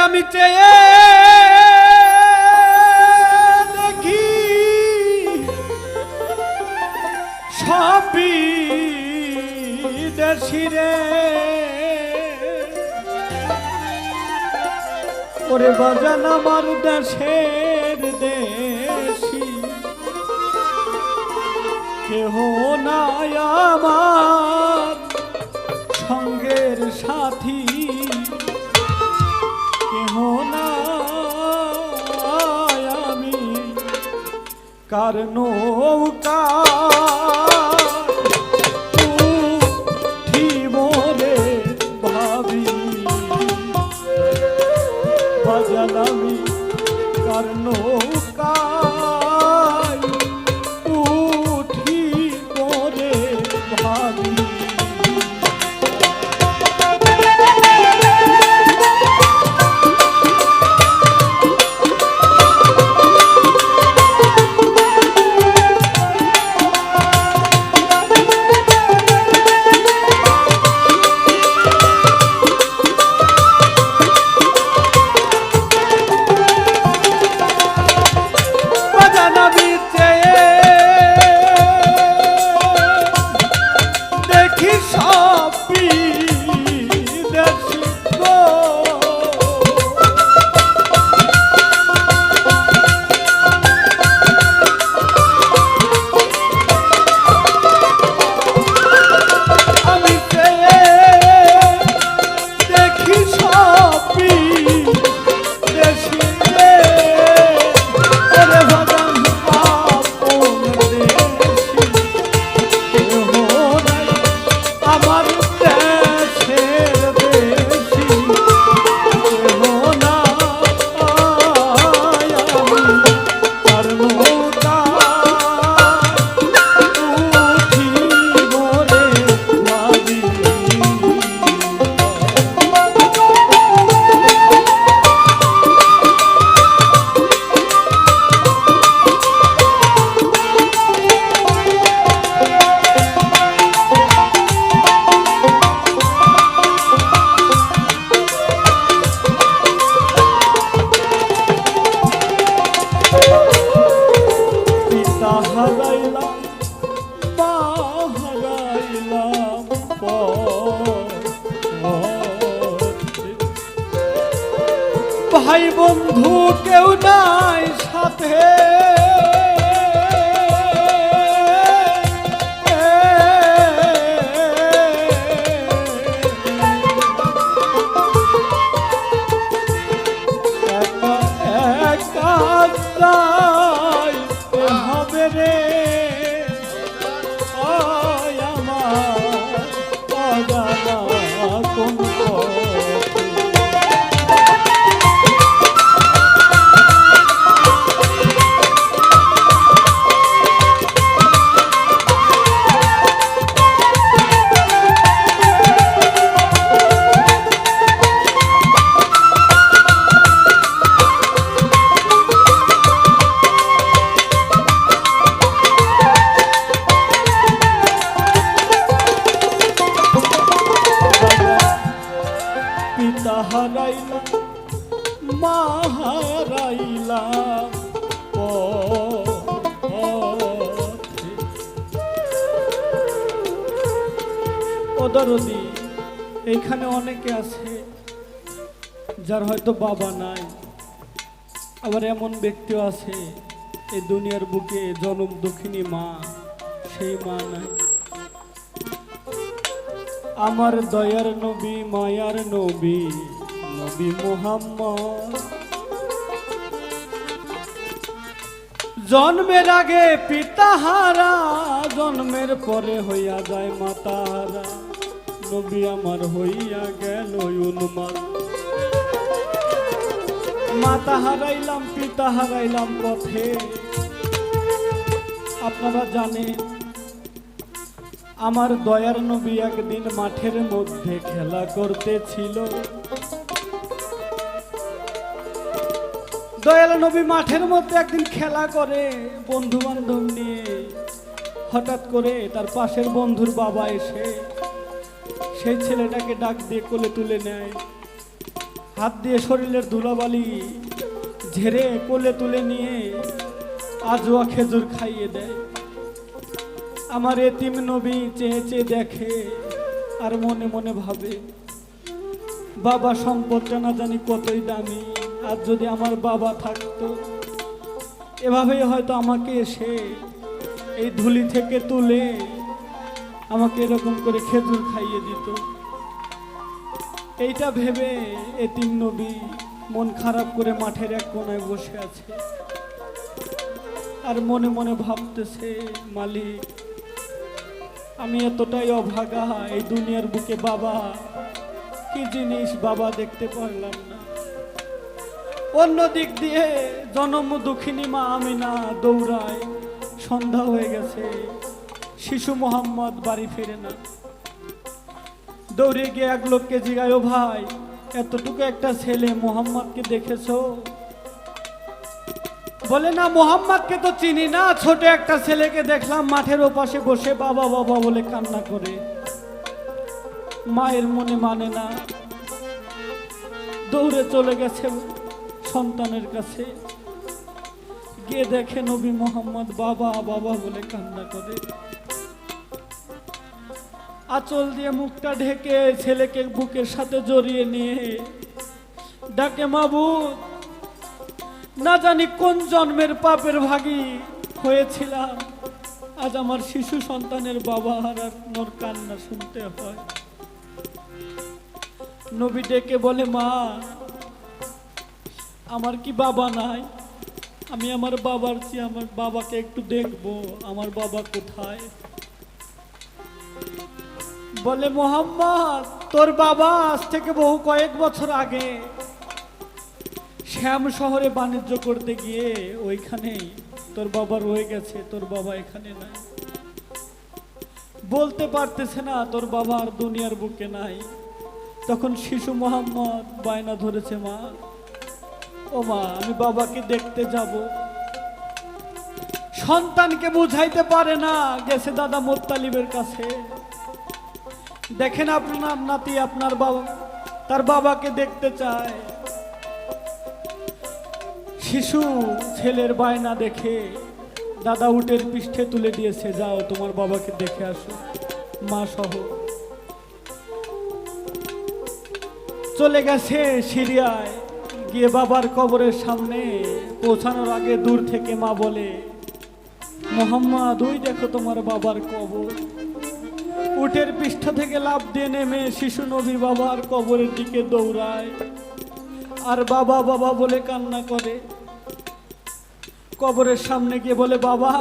আমি চেয়ে দেখি সবই দেশিরে ওরে বাজান আমার দেশের দেশি কেহ নাই আমার সঙ্গের সাথী কেহ নাই আমি কার নৌকা উঠিবরে ভাবি বাজান আমি কার নৌকা উঠিবরে ভাবি ভাই বন্ধু কেউ নাই সাথে হবে রে আমার অজানা কোন হারাইলাম মা হারাইলাম ও দরদি এইখানে অনেকে আছে যার হয়তো বাবা নাই, আবার এমন ব্যক্তিও আছে এই দুনিয়ার বুকে জনম দুঃখিনী মা, সেই মা নাই। আমার দয়ার নবী মায়ার নবী নবী মুহাম্মদ জন্মের আগে পিতাহারা, জন্মের পরে হইয়া যায় মাতাহারা। নবী আমার হইয়া গেল উন্মাদ, মাতা হারাইলাম পিতা হারাইলাম পথে। আপনারা জানেন আমার দয়ার নবী একদিন মাঠের মধ্যে খেলা করতেছিল। দয়াল নবী মাঠের মধ্যে একদিন খেলা করে বন্ধু বান্ধব নিয়ে, হঠাৎ করে তার পাশের বন্ধুর বাবা এসে সেই ছেলেটাকে ডাক দিয়ে কোলে তুলে নেয়। হাত দিয়ে শরীরের ধুলাবালি ঝেড়ে কোলে তুলে নিয়ে আজোয়া খেজুর খাইয়ে দেয়। আমার এতিম নবী চেয়ে চেয়ে দেখে আর মনে মনে ভাবে, বাবা সম্পদটা না জানি কতই দামি, আর যদি আমার বাবা থাকতো এভাবেই হয়তো আমাকে এসে এই ধুলি থেকে তুলে আমাকে এরকম করে খেজুর খাইয়ে দিত। এইটা ভেবে এতিম নবী মন খারাপ করে মাঠের এক কোনায় বসে আছে আর মনে মনে ভাবতেছে, মালিক আমি এতটাই অভাগা, এই দুনিয়ার বুকে বাবা কি জিনিস বাবা দেখতে পারলাম না। অন্য দিক দিয়ে জনম দুঃখিনী মা আমিনা দৌড়ায়, সন্ধ্যা হয়ে গেছে, শিশু মোহাম্মদ বাড়ি ফেরে না। দৌড়ে গিয়ে এক লোককে জিগায়, ও ভাই এতটুকু একটা ছেলে মোহাম্মদকে দেখেছো? বলে না, মোহাম্মদকে তো চিনি না, ছোট একটা ছেলেকে দেখলাম মাঠের ওপাশে বসে বাবা বাবা বলে কান্না করে। মায়ের মনে মানে না, দৌড়ে চলে গেছে সন্তানের কাছে, গিয়ে দেখে নবী মোহাম্মদ বাবা বাবা বলে কান্না করে। আঁচল দিয়ে মুখটা ঢেকে ছেলেকে বুকের সাথে জড়িয়ে নিয়ে ডাকে, মাবুদ না জানি কোন জন্মের পাপের ভাগী হয়েছিলাম, আজ আমার শিশু সন্তানের বাবা হারানোর কান্না শুনতে হয়। নবী ডেকে বলে, মা আমার কি বাবা নাই? আমি আমার বাবার চেয়ে আমার বাবাকে একটু দেখবো, আমার বাবা কোথায়? বলে, মোহাম্মদ তোর বাবা আজ থেকে বহু কয়েক বছর আগে শ্যাম শহরে বাণিজ্য করতে গিয়ে ওইখানেই তোর বাবা রয়ে গেছে, তোর বাবা এখানে নাই। বলতে পারতেছে না তোর বাবা আর দুনিয়ার বুকে নাই। তখন শিশু মোহাম্মদ বায়না ধরেছে, মা ও মা আমি বাবাকে দেখতে যাব। সন্তানকে বুঝাইতে পারে না, গেছে দাদা মোত্তালিবের কাছে। দেখেন আপনার নাতি আপনার বাবা তার বাবাকে দেখতে চায়। শিশু ছেলের বায়না দেখে দাদা উটের পৃষ্ঠে তুলে দিয়েছে, যাও তোমার বাবাকে দেখে আসো। মা সহ চলে গেছে সিরিয়ায়, গিয়ে বাবার কবরের সামনে পৌঁছানোর আগে দূর থেকে মা বলে, মোহাম্মদ ওই দেখো তোমার বাবার কবর। উটের পৃষ্ঠ থেকে লাফ দিয়ে নেমে শিশু নবী বাবার কবরের দিকে দৌড়ায় আর বাবা বাবা বলে কান্না করে। কবরের সামনে গিয়ে বলে, বাবা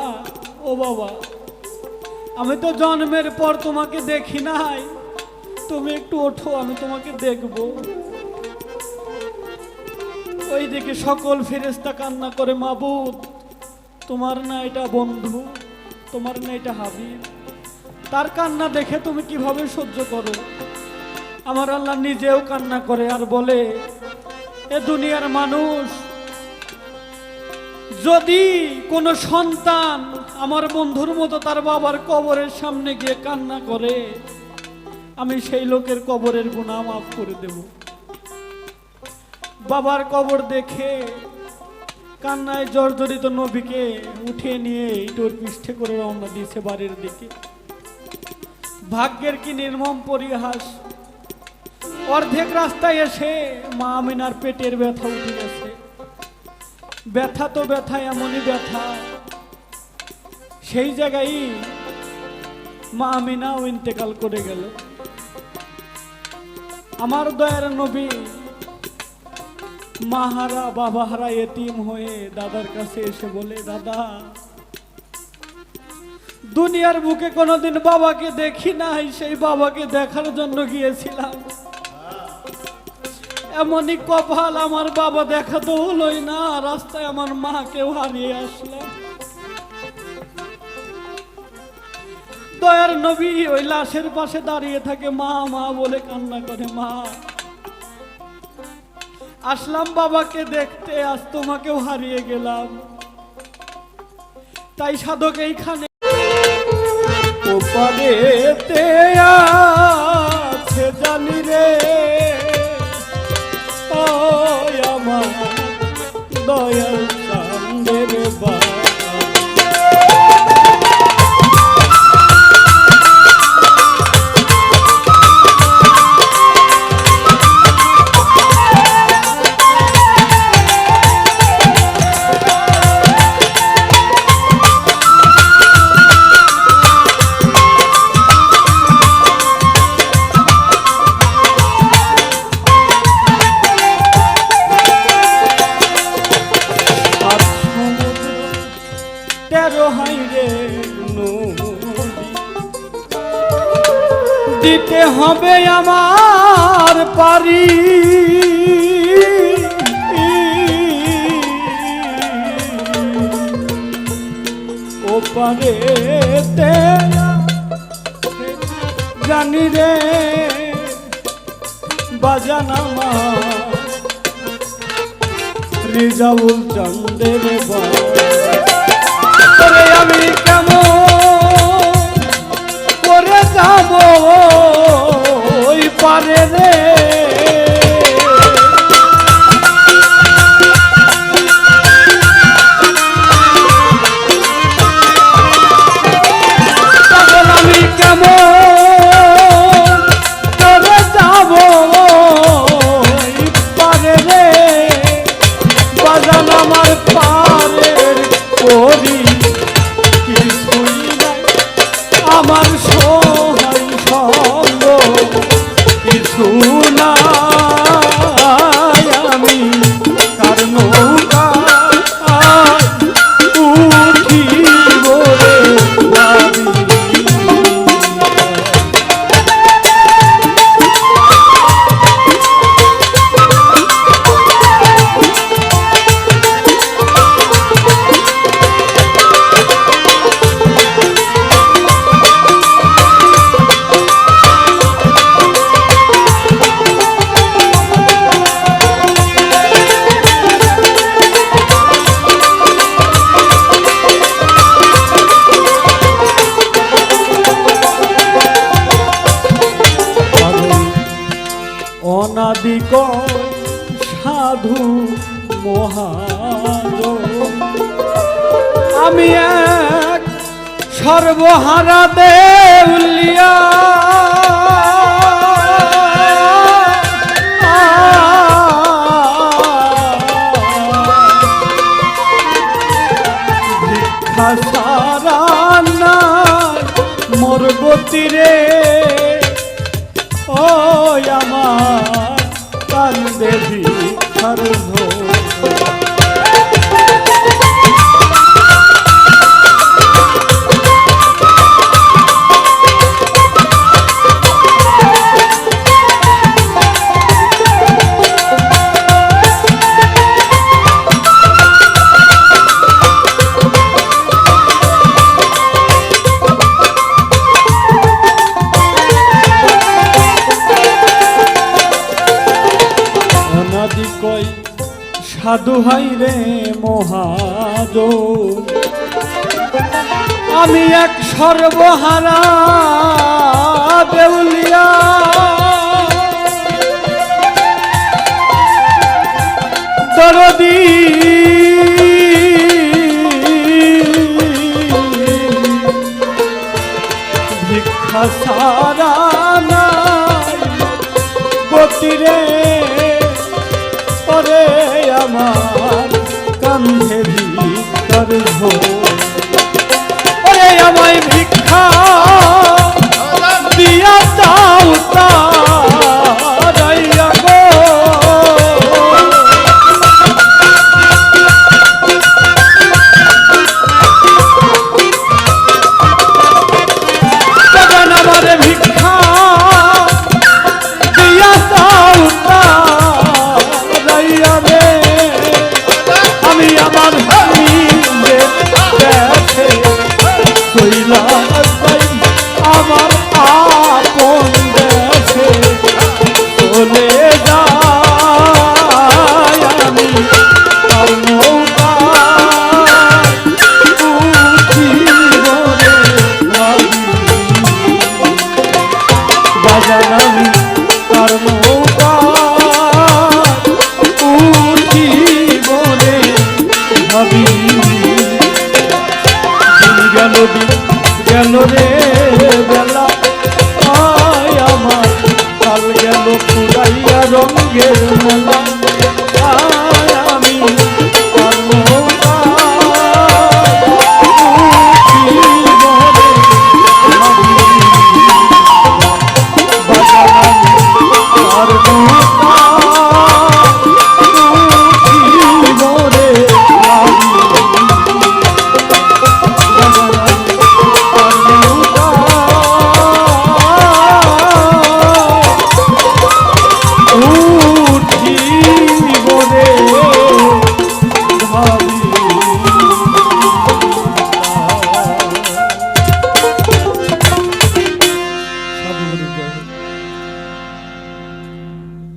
ও বাবা আমি তো জন্মের পর তোমাকে দেখি নাই, তুমি একটু ওঠো আমি তোমাকে দেখব। ওই দিকে সকল ফেরেশতা কান্না করে, মাবুদ তোমার না এটা বন্ধু, তোমার না এটা হাবিব, তার কান্না দেখে তুমি কিভাবে সহ্য করো? আমার আল্লাহ নিজেও কান্না করে আর বলে, এ দুনিয়ার মানুষ যদি কোনো সন্তান আমার বন্ধুর মতো তার বাবার কবরের সামনে গিয়ে কান্না করে, আমি সেই লোকের কবরের গুনাহ মাফ করে দেব। বাবার কবর দেখে কান্নায় জর্জরিত নবীকে উঠিয়ে নিয়ে ইটোর পৃষ্ঠে করে রওনা দিয়েছে বাড়ির দিকে। ভাগ্যের কি নির্মম পরিহাস, অর্ধেক রাস্তায় এসে মা আমিনার পেটের ব্যথা উঠে গেছে। ব্যথা তো ব্যথা, এমনই ব্যথা, সেই জায়গায় মা আমিনাও ইন্তেকাল করে গেল। আমার দয়ার নবী মাহারা বাবাহারা এতিম হয়ে দাদার কাছে এসে বলে, দাদা দুনিয়ার বুকে কোনোদিন বাবাকে দেখি নাই, সেই বাবাকে দেখার জন্য গিয়েছিলাম, এমনই কপাল আমার বাবা দেখা তো হলোই না, রাস্তায় আমার মাকেও হারিয়ে আসলাম। দয়ার নবী ওই লাশের পাশে দাঁড়িয়ে থাকে, মা মা বলে কান্না করে, মা আসলাম বাবাকে দেখতে, আজ তোমাকেও হারিয়ে গেলাম। তাই সাধক এইখানে ওপারেতে আছে জানি রে, ও দিতে হবে আমার পারি, ও পারেতে জানি রে বাজানামা রিজাউল চন্দের বারে আমি কেমন করে যাব ওই পারে রে, আমি কেমন করে যাব ওই পারে রে, বাজান আমার পারের করি কিছুই নাই, আমার সহায় সঙ্গ কিছু নাই, আমি কার নৌকায় উঠিব রে ভাবি। অনাদিক সাধু মহাজন আমি এক সর্বহারা দেউলিয়া, ভিক্ষা সারা নাই মোর গতিরে, ও আমার কান্দে ভিক্ষার কই সাধু হাই রে মহাজন আমি এক সর্বহারা দেউলিয়া, দরদি ভিক্ষা সারা নাই গতিরে, ওরে আমার কান্ধে ভিক্ষার ওরে আমায় ভিক্ষা দিয়া দাও তারাইয়া গো, তখন আমার ভিক্ষা দিয়া দাও তারাইয়া রে, আমি আমার দেখে শৈলা আমার আপন দেশে চলে যায়, আমি তার নৌকায় উঠিব রে ভাবি, বাজার আমি তার নৌকায় উঠিব রে ভাবি। গেল রে বেলা আয় আমার কাল গেল পুরাইয়া রঙের মেলা।